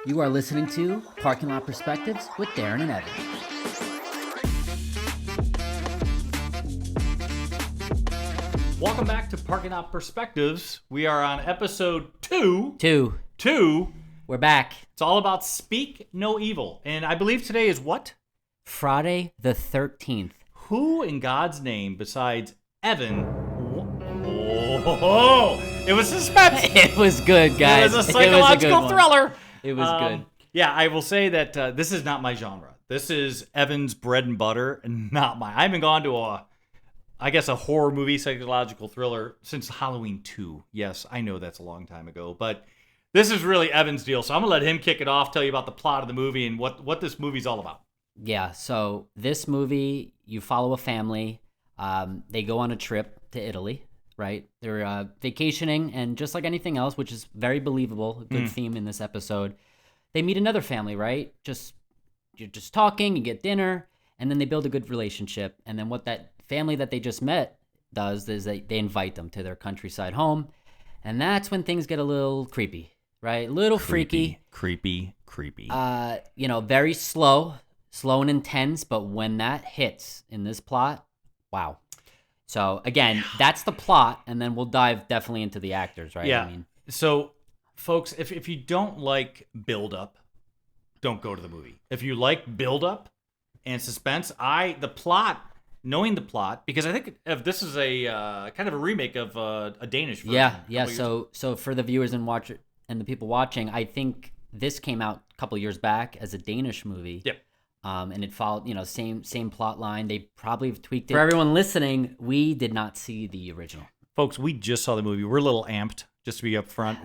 You are listening to Parking Lot Perspectives with Darin and Evan. Welcome back to Parking Lot Perspectives. We are on episode 2. Two. We're back. It's all about Speak No Evil. And I believe today is what? Friday the 13th. Who in God's name besides Evan? Oh, it was suspense. It was good, guys. It was a psychological thriller. It was good. Yeah, I will say that this is not my genre. This is Evan's bread and butter, and not mine. I haven't gone to a horror movie, psychological thriller since Halloween 2. Yes, I know that's a long time ago, but this is really Evan's deal. So I'm going to let him kick it off, tell you about the plot of the movie and what this movie's all about. Yeah, so this movie, you follow a family. They go on a trip to Italy, right? They're vacationing, and just like anything else, which is very believable, a good theme in this episode, they meet another family, right? You're just talking, you get dinner, and then they build a good relationship. And then what that family that they just met does is they invite them to their countryside home, and that's when things get a little creepy, right? A little freaky. Creepy. Very slow and intense, but when that hits in this plot, wow. So again, that's the plot, and then we'll dive definitely into the actors, right? Yeah. So, folks, if you don't like build-up, don't go to the movie. If you like build-up and suspense, knowing the plot, because I think if this is a kind of a remake of a Danish version. Yeah. So for the viewers and the people watching, I think this came out a couple years back as a Danish movie. Yep. And it followed, same plot line. They probably have tweaked it. For everyone listening, we did not see the original. Folks, we just saw the movie. We're a little amped, just to be upfront.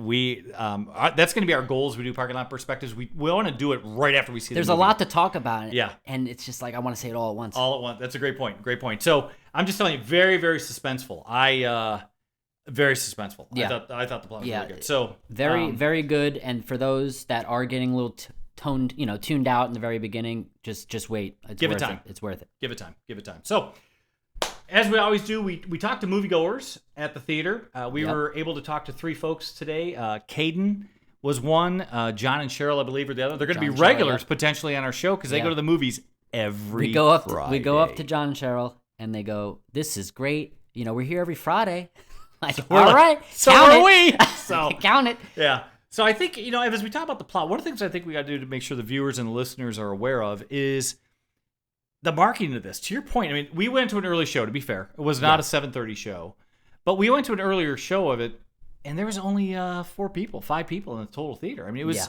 That's going to be our goal as we do Parking Lot Perspectives. We want to do it right after we see the movie. There's a lot to talk about. Yeah. And it's just like, I want to say it all at once. All at once. That's a great point. So I'm just telling you, very, very suspenseful. Very suspenseful. Yeah. I thought the plot was really good. So very, very good. And for those that are getting a little tuned out in the very beginning, just wait. Give it time. It's worth it. Give it time. So, as we always do, we talk to moviegoers at the theater. We were able to talk to 3 folks today. Caden was one. John and Cheryl, I believe, are the other. They're going to be regulars potentially on our show because they go to the movies every Friday. We go up to John and Cheryl, and they go, "This is great. We're here every Friday." Like, so all right. So are we. So count it. Yeah. So I think, as we talk about the plot, one of the things I think we got to do to make sure the viewers and the listeners are aware of is the marketing of this. To your point, we went to an early show, to be fair. It was not a 7:30 show. But we went to an earlier show of it, and there was only 5 people in the total theater. It was... Yeah.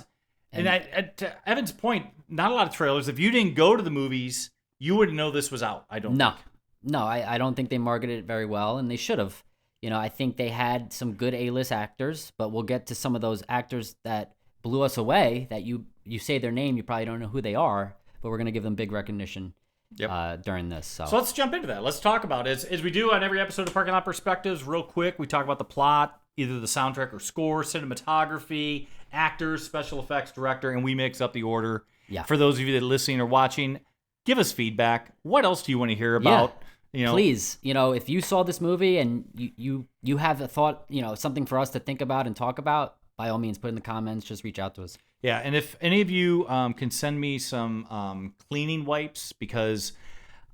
And to Evan's point, not a lot of trailers. If you didn't go to the movies, you wouldn't know this was out, I don't think. No, I don't think they marketed it very well, and they should have. I think they had some good A-list actors, but we'll get to some of those actors that blew us away, that you say their name, you probably don't know who they are, but we're going to give them big recognition during this. So let's jump into that. Let's talk about it. As we do on every episode of Parking Lot Perspectives, real quick, we talk about the plot, either the soundtrack or score, cinematography, actors, special effects, director, and we mix up the order. Yeah. For those of you that are listening or watching, give us feedback. What else do you want to hear about? Please, if you saw this movie and you have a thought, something for us to think about and talk about, by all means, put in the comments. Just reach out to us. Yeah, and if any of you can send me some cleaning wipes, because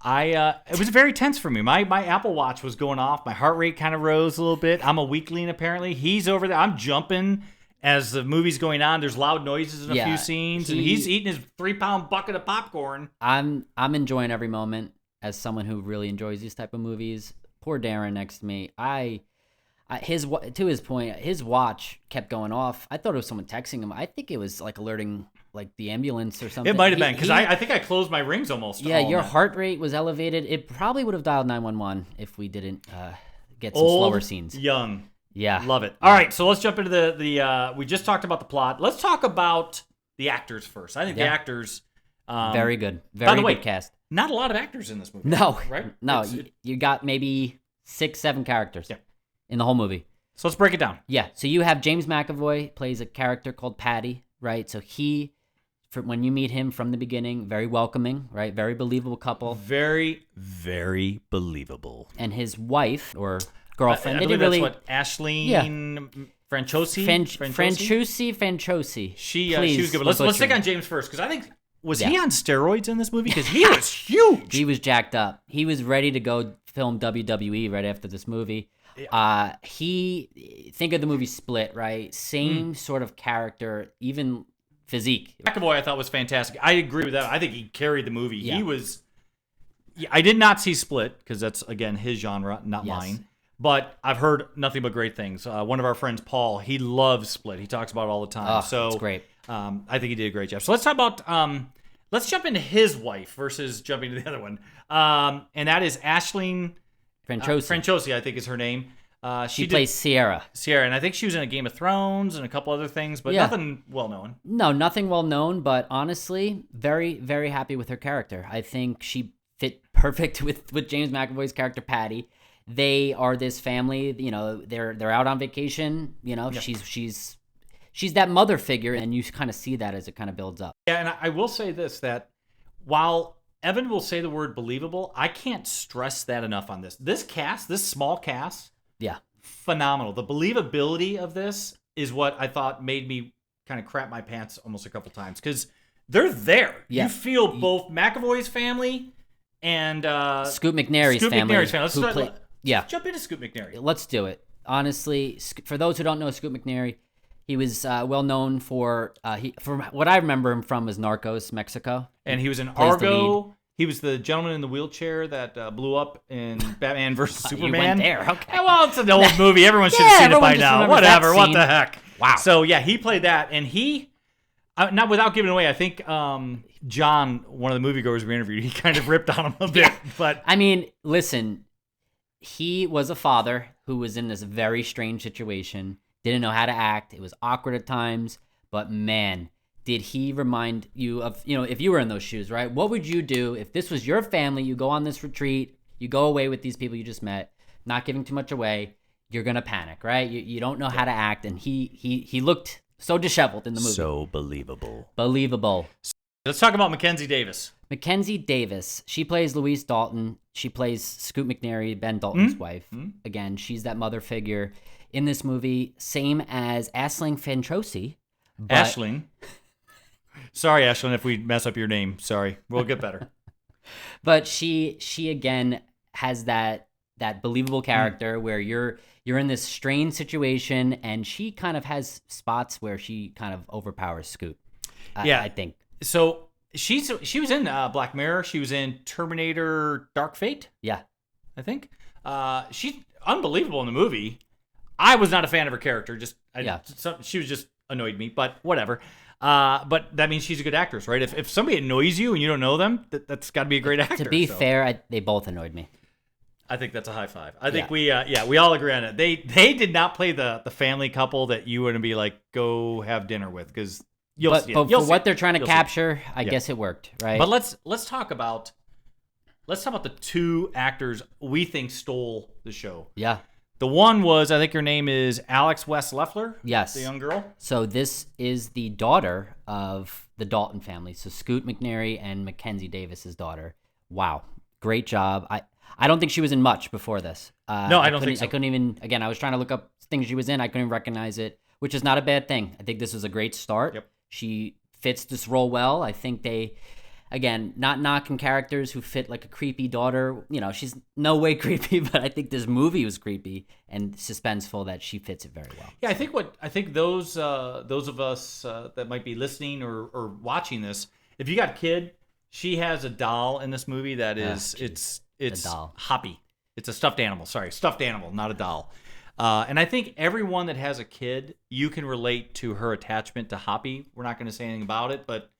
it was very tense for me. My Apple Watch was going off. My heart rate kind of rose a little bit. I'm a weakling, apparently. He's over there. I'm jumping as the movie's going on. There's loud noises in a few scenes, and he's eating his 3-pound bucket of popcorn. I'm enjoying every moment. As someone who really enjoys these type of movies, poor Darin next to me, to his point, his watch kept going off. I thought it was someone texting him. I think it was like alerting like the ambulance or something. It might have been, because I think I closed my rings almost. Yeah, your heart rate was elevated. It probably would have dialed 911 if we didn't get some slower scenes. Young. Yeah. Love it. All right, so let's jump into the we just talked about the plot. Let's talk about the actors first. I think the actors... very good. Very good cast. Not a lot of actors in this movie. No. Right? No, you got maybe 6-7 characters in the whole movie. So let's break it down. Yeah. So you have James McAvoy plays a character called Patty, right? So when you meet him from the beginning, very welcoming, right? Very believable couple. Very, very believable. And his wife, or girlfriend. I They believe didn't really. that's what Aisling Franchosi. Franchosi. She Please, was good. don't Let's butcher stick it. on James first because I think was he on steroids in this movie because he was huge. He was jacked up. He was ready to go film WWE right after this movie. He think of the movie Split, right? Same sort of character, even physique. McAvoy I thought was fantastic. I agree with that. I think he carried the movie. Yeah. He was. Yeah, I did not see Split because that's again his genre, not Yes. mine. But I've heard nothing but great things. One of our friends, Paul, he loves Split. He talks about it all the time. So it's great. I think he did a great job. So let's talk about. Let's jump into his wife versus jumping to the other one, and that is Aisling Franchosi. I think is her name. She plays Sierra, and I think she was in a Game of Thrones and a couple other things, but nothing well known. No, nothing well known, but honestly, very, very happy with her character. I think she fit perfect with James McAvoy's character, Patty. They are this family, you know, they're out on vacation, you know, she's that mother figure, and you kind of see that as it kind of builds up. Yeah, and I will say this, that while Evan will say the word believable, I can't stress that enough on this. This cast, this small cast, Yeah. phenomenal. The believability of this is what I thought made me kind of crap my pants almost a couple times because they're there. Yeah. You feel both McAvoy's family and Scoot McNairy's family. Let's jump into Scoot McNairy. Let's do it. Honestly, for those who don't know Scoot McNairy, he was well known for from what I remember him from was Narcos, Mexico. And he was in Plays the Argo. He was the gentleman in the wheelchair that blew up in Batman vs. Superman. You went there, okay. Well, it's an old movie. Everyone should have seen it by just now. remembers that Whatever. What scene. the heck? Wow. So, yeah, he played that. And he, not without giving away, I think John, one of the moviegoers we interviewed, he kind of ripped on him a bit. But I mean, listen, he was a father who was in this very strange situation, didn't know how to act. It was awkward at times, but man, did he remind you of, you know, if you were in those shoes, right? What would you do if this was your family? You go on this retreat, you go away with these people you just met, not giving too much away. You're going to panic, right? You don't know how to act. And he looked so disheveled in the movie. So believable. Believable. let's talk about Mackenzie Davis. Mackenzie Davis, she plays Louise Dalton. She plays Scoot McNairy, Ben Dalton's wife. Again, she's that mother figure in this movie, same as Aisling Franchosi. Aisling. Sorry, Aisling, if we mess up your name. Sorry. We'll get better. But she again has that believable character where you're in this strange situation, and she kind of has spots where she kind of overpowers Scoot. I think. So she was in Black Mirror. She was in Terminator Dark Fate, Yeah. I think. She's unbelievable in the movie. I was not a fan of her character. She was just annoyed me, but whatever. But that means she's a good actress, right? If somebody annoys you and you don't know them, that's got to be a great actor. To be fair, they both annoyed me. I think that's a high five. I think we all agree on it. They did not play the family couple that you wouldn't be like, go have dinner with, because But for what they're trying to capture, I guess it worked, right? But let's talk about the two actors we think stole the show. Yeah. The one was, I think her name is Alex West Leffler. Yes. The young girl. So this is the daughter of the Dalton family. So Scoot McNairy and Mackenzie Davis's daughter. Wow. Great job. I don't think she was in much before this. No, I don't think so. I couldn't even, again, I was trying to look up things she was in. I couldn't recognize it, which is not a bad thing. I think this was a great start. Yep. She fits this role well. I think they, again, not knocking characters who fit like a creepy daughter. You know, she's no way creepy, but I think this movie was creepy and suspenseful that she fits it very well. Yeah, I think those of us that might be listening or watching this, if you got a kid, she has a doll in this movie that is it's a doll. Hoppy. It's a stuffed animal. Sorry, stuffed animal, not a doll. And I think everyone that has a kid, you can relate to her attachment to Hoppy. We're not going to say anything about it, but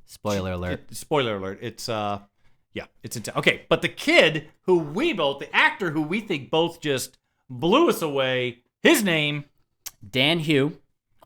Spoiler alert. Spoiler alert. It's it's intense. Okay, but the kid the actor who we think both just blew us away, his name, Dan Hugh,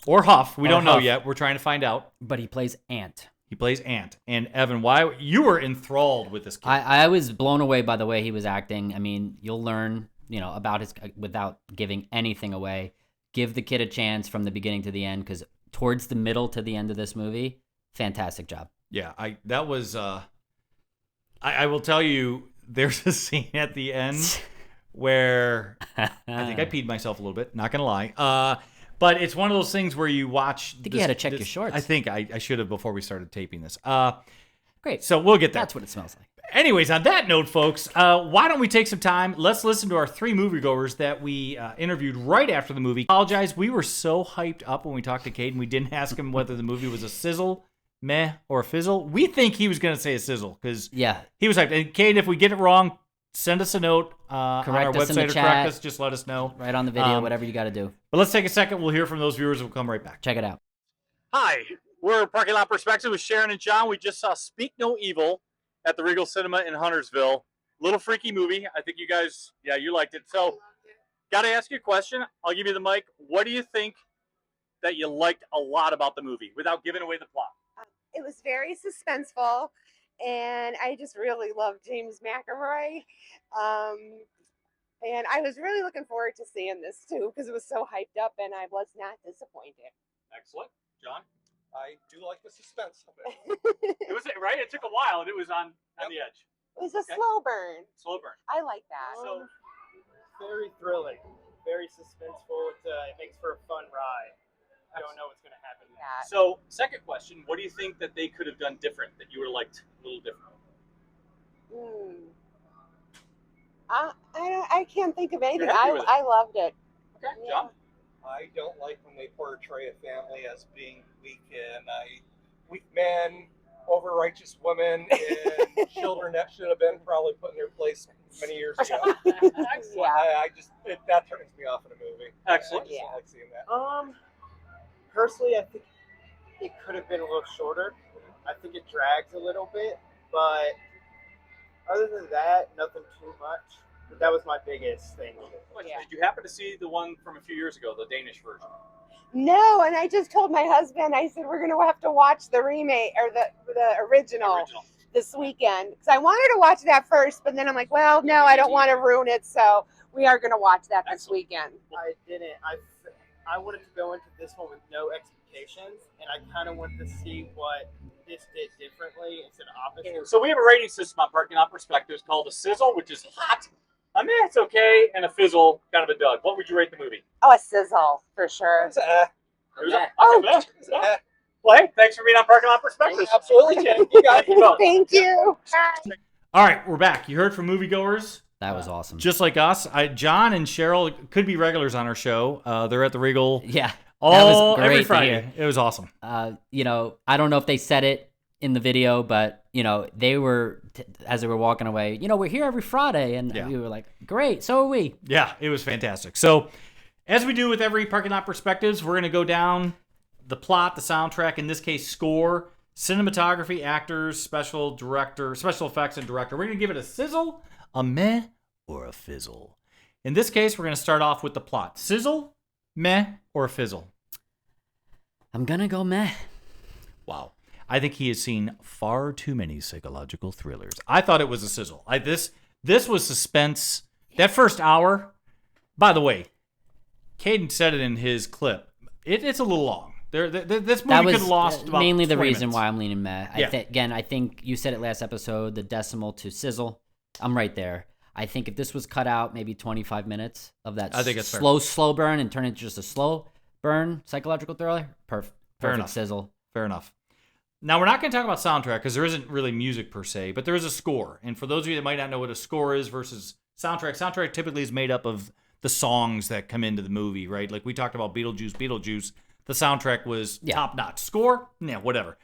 or Huff, we don't know Huff. yet. We're trying to find out. but he plays Ant. He plays Ant. And Evan, why you were enthralled with this kid? I was blown away by the way he was acting. I mean, you'll learn, about his, without giving anything away. Give the kid a chance from the beginning to the end, because towards the middle to the end of this movie, fantastic job. Yeah, that was I will tell you, there's a scene at the end where I think I peed myself a little bit. Not gonna lie. But it's one of those things where you watch. I think you had to check your shorts. I think I should have before we started taping this. Great. So we'll get there. That's what it smells like. Anyways, on that note, folks, why don't we take some time? Let's listen to our 3 moviegoers that we interviewed right after the movie. Apologize, we were so hyped up when we talked to Caden, we didn't ask him whether the movie was a sizzle, meh, or a fizzle. We think he was going to say a sizzle because he was hyped. And Caden, if we get it wrong, send us a note on our website or correct us. Just let us know. Right on the video, whatever you got to do. But let's take a second. We'll hear from those viewers. We'll come right back. Check it out. Hi, we're Parking Lot Perspective with Sharon and John. We just saw Speak No Evil at the Regal Cinema in Huntersville. Little freaky movie. I think you guys, you liked it. So, got to ask you a question. I'll give you the mic. What do you think that you liked a lot about the movie without giving away the plot? It was very suspenseful, and I just really loved James McAvoy. And I was really looking forward to seeing this too because it was so hyped up, and I was not disappointed. Excellent. John? I do like the suspense of it. It was, right? It took a while, and it was on the edge. It was a slow burn. Slow burn. I like that. So, Very thrilling, very suspenseful. It makes for a fun ride. I don't know what's going to happen next. so, second question. What do you think that they could have done different, that you would have liked a little different? I can't think of anything. You're happy with it? I loved it. Okay, Yeah. John? I don't like when they portray a family as being weak weak men over righteous women and children that should have been probably put in their place many years ago. Yeah. That turns me off in a movie. Excellent. I just don't like seeing that. Personally, I think it could have been a little shorter. I think it drags a little bit, but other than that, nothing too much. But that was my biggest thing. Yeah. Did you happen to see the one from a few years ago, the Danish version? No, and I just told my husband, I said, we're going to have to watch the remake or the original this weekend. Because I wanted to watch that first, but then I'm like, well, no, I don't want to ruin it. So we are going to watch that this weekend. I didn't. I wanted to go into this one with no expectations, and I kind of wanted to see what this did differently instead of opposite. So we have a rating system on Parking Lot Perspectives called a sizzle, which is hot. I mean, it's okay, and a fizzle, kind of a dud. What would you rate the movie? Oh, a sizzle, for sure. It's, uh, Well, hey, thanks for being on Parking Lot Perspectives. Absolutely, Jen. You got it. Thank you. Bye. All right, we're back. You heard from moviegoers. That was awesome. Just like us. John and Cheryl could be regulars on our show. They're at the Regal Yeah. every great to Friday. hear. It was awesome. I don't know if they said it in the video, but they were as they were walking away. We're here every Friday, and we were like, great. So are we. Yeah, it was fantastic. So, as we do with every Parking Lot Perspectives, we're going to go down the plot, the soundtrack, in this case, score, cinematography, actors, special effects, and director. We're going to give it a sizzle, a meh, or a fizzle. In this case, we're going to start off with the plot. Sizzle, meh, or a fizzle? I'm gonna go meh. Wow. I think he has seen far too many psychological thrillers. I thought it was a sizzle. This was suspense. That first hour, by the way, Caden said it in his clip. It's a little long. This movie could have lost about mainly the 20 reason minutes. why I'm leaning meh. Yeah. I think you said it last episode, the decimal to sizzle. I'm right there. I think if this was cut out maybe 25 minutes of that I think it's fair. slow burn and turn it into just a slow burn psychological thriller, perfect enough. sizzle. Fair enough. Now, we're not going to talk about soundtrack because there isn't really music per se, but there is a score. And for those of you that might not know what a score is versus soundtrack typically is made up of the songs that come into the movie, right? Like we talked about Beetlejuice. The soundtrack was top-notch. Score? Yeah, whatever.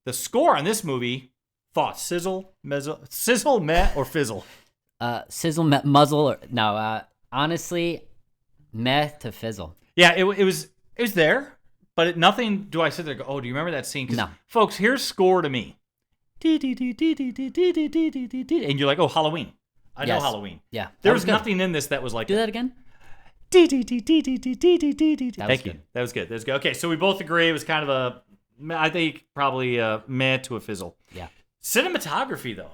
The score on this movie, thoughts? Sizzle, meh, or fizzle? Sizzle, muzzle, or no, honestly, meh to fizzle. Yeah, it was there, but nothing do I sit there and go, oh, do you remember that scene? 'Cause, No. folks, here's score to me. And you're like, oh, Halloween. I know Yes. Halloween. Yeah. There that was good. nothing in this that was like Do that again? Thank you. good. That was good. Okay, so we both agree it was kind of I think probably a meh to a fizzle. Yeah. Cinematography, though.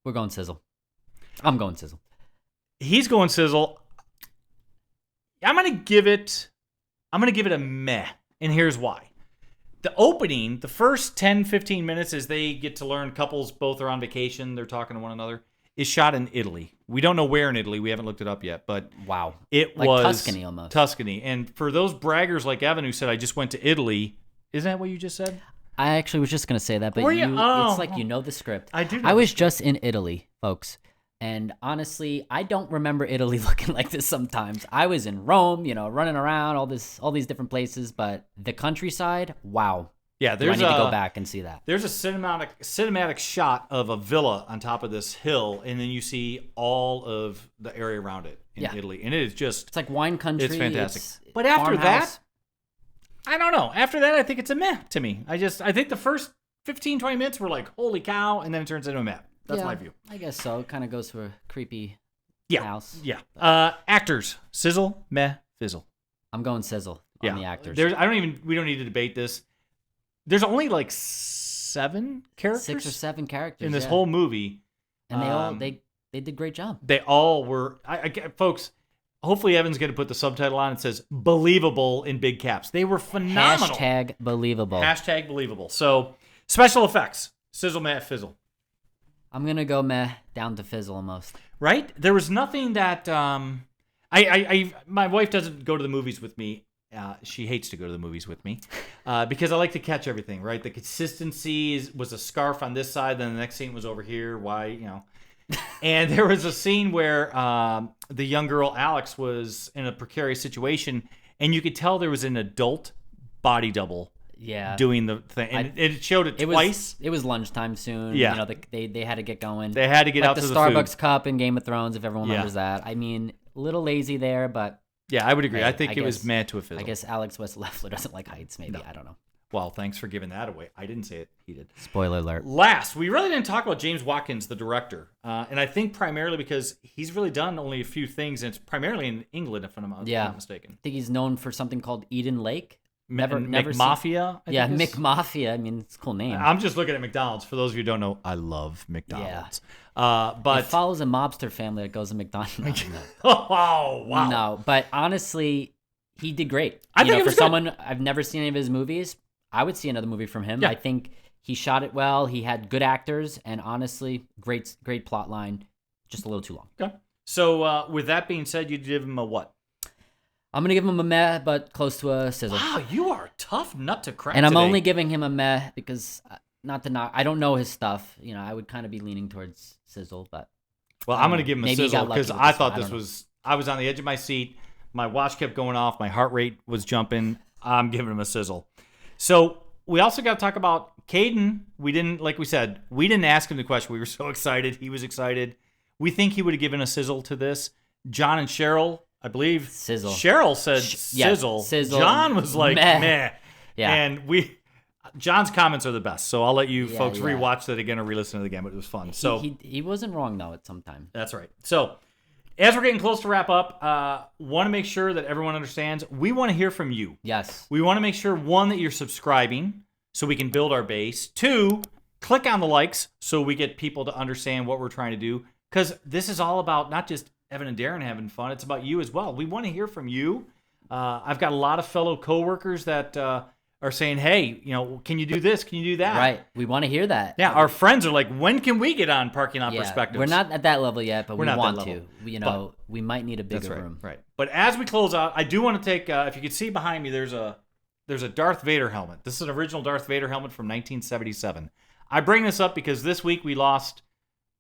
We're going sizzle. I'm going sizzle. He's going sizzle. I'm gonna give it a meh, and here's why. The opening, the first 10, 15 minutes as they get to learn couples both are on vacation, they're talking to one another, is shot in Italy. We don't know where in Italy. We haven't looked it up yet, but Wow. it Like was Tuscany almost. Tuscany. And for those braggers like Evan who said, I just went to Italy, isn't that what you just said? I actually was just going to say that, but Were you? Oh. it's like you know the script. I do know I the was just in Italy, folks. And honestly, I don't remember Italy looking like this sometimes. I was in Rome, running around all these different places, but the countryside, wow. Yeah, I there's need to go back and see that. There's a cinematic shot of a villa on top of this hill, and then you see all of the area around it in Italy. And it is just... It's like wine country. It's fantastic. It's But after farmhouse. that, I don't know. After that, I think it's a meh to me. I think the first 15, 20 minutes were like, holy cow, and then it turns into a meh. That's my view. I guess so. It kind of goes to a creepy house. Yeah. Actors. Sizzle, meh, fizzle. I'm going sizzle on the actors. We don't need to debate this. There's only like 7 characters? 6 or 7 characters in this whole movie. And they did a great job. They all were, folks, hopefully Evan's going to put the subtitle on. It says believable in big caps. They were phenomenal. Hashtag believable. Hashtag believable. So, special effects. Sizzle, meh, fizzle. I'm going to go meh down to fizzle almost. Right? There was nothing that my wife doesn't go to the movies with me. She hates to go to the movies with me because I like to catch everything, right? The consistency was a scarf on this side, then the next scene was over here. Why, And there was a scene where the young girl, Alex, was in a precarious situation, and you could tell there was an adult body double doing the thing. And it showed it twice. It was lunchtime soon. Yeah. They had to get going. They had to get out to the Starbucks food. cup in Game of Thrones, if everyone remembers that. I mean, a little lazy there, but... Yeah, I would agree. Hey, I think it was meh to a fizzle. I guess Alex West Leffler doesn't like heights, maybe. No. I don't know. Well, thanks for giving that away. I didn't say it. He did. Spoiler alert. Last, we really didn't talk about James Watkins, the director. And I think primarily because he's really done only a few things, and it's primarily in England, if I'm not mistaken. I think he's known for something called Eden Lake. Never McMafia? Yeah, McMafia. I mean, it's a cool name. I'm just looking at McDonald's. For those of you who don't know, I love McDonald's. Yeah. But it follows a mobster family that goes to McDonald's. Oh, wow. No, but honestly, he did great. I think for someone I've never seen any of his movies, I would see another movie from him. Yeah. I think he shot it well. He had good actors, and honestly, great plot line. Just a little too long. Okay. So with that being said, you give him a what? I'm going to give him a meh, but close to a sizzle. Wow, you are a tough nut to crack And I'm today. only giving him a meh because, I don't know his stuff. I would kind of be leaning towards sizzle, but... Well, I'm going to give him a sizzle because I thought this was... I was on the edge of my seat. My watch kept going off. My heart rate was jumping. I'm giving him a sizzle. So we also got to talk about Caden. We didn't ask him the question. We were so excited. He was excited. We think he would have given a sizzle to this. John and Cheryl... I believe sizzle. Cheryl said sizzle. Sizzle. John was like meh. Yeah. And John's comments are the best. So I'll let you folks rewatch that again or re-listen to it again, but it was fun. So he wasn't wrong though at some time. That's right. So as we're getting close to wrap up, want to make sure that everyone understands we want to hear from you. Yes. We want to make sure, 1, that you're subscribing so we can build our base. 2, click on the likes so we get people to understand what we're trying to do. Because this is all about not just Evan and Darin having fun. It's about you as well. We want to hear from you. I've got a lot of fellow coworkers that are saying, hey, can you do this? Can you do that? Right. We want to hear that. Yeah, our friends are like, when can we get on Parking Lot Perspectives? We're not at that level yet, but we want to. But we might need a bigger room. Right. But as we close out, I do want to take, if you can see behind me, there's a Darth Vader helmet. This is an original Darth Vader helmet from 1977. I bring this up because this week we lost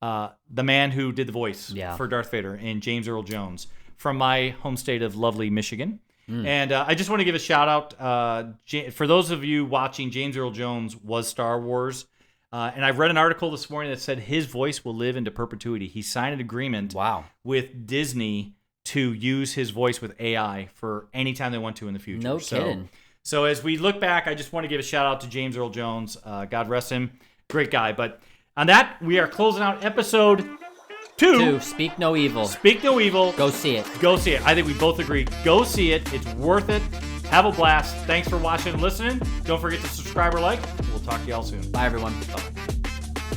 the man who did the voice for Darth Vader in James Earl Jones from my home state of lovely Michigan. And I just want to give a shout out for those of you watching. James Earl Jones was Star Wars, and I've read an article this morning that said his voice will live into perpetuity. He signed an agreement with Disney to use his voice with AI for any time they want to in the future. No kidding. So as we look back, I just want to give a shout out to James Earl Jones. God rest him, great guy. But on that, we are closing out episode 2. Speak No Evil. Speak No Evil. Go see it. Go see it. I think we both agree. Go see it. It's worth it. Have a blast. Thanks for watching and listening. Don't forget to subscribe or like. We'll talk to you all soon. Bye, everyone. Bye.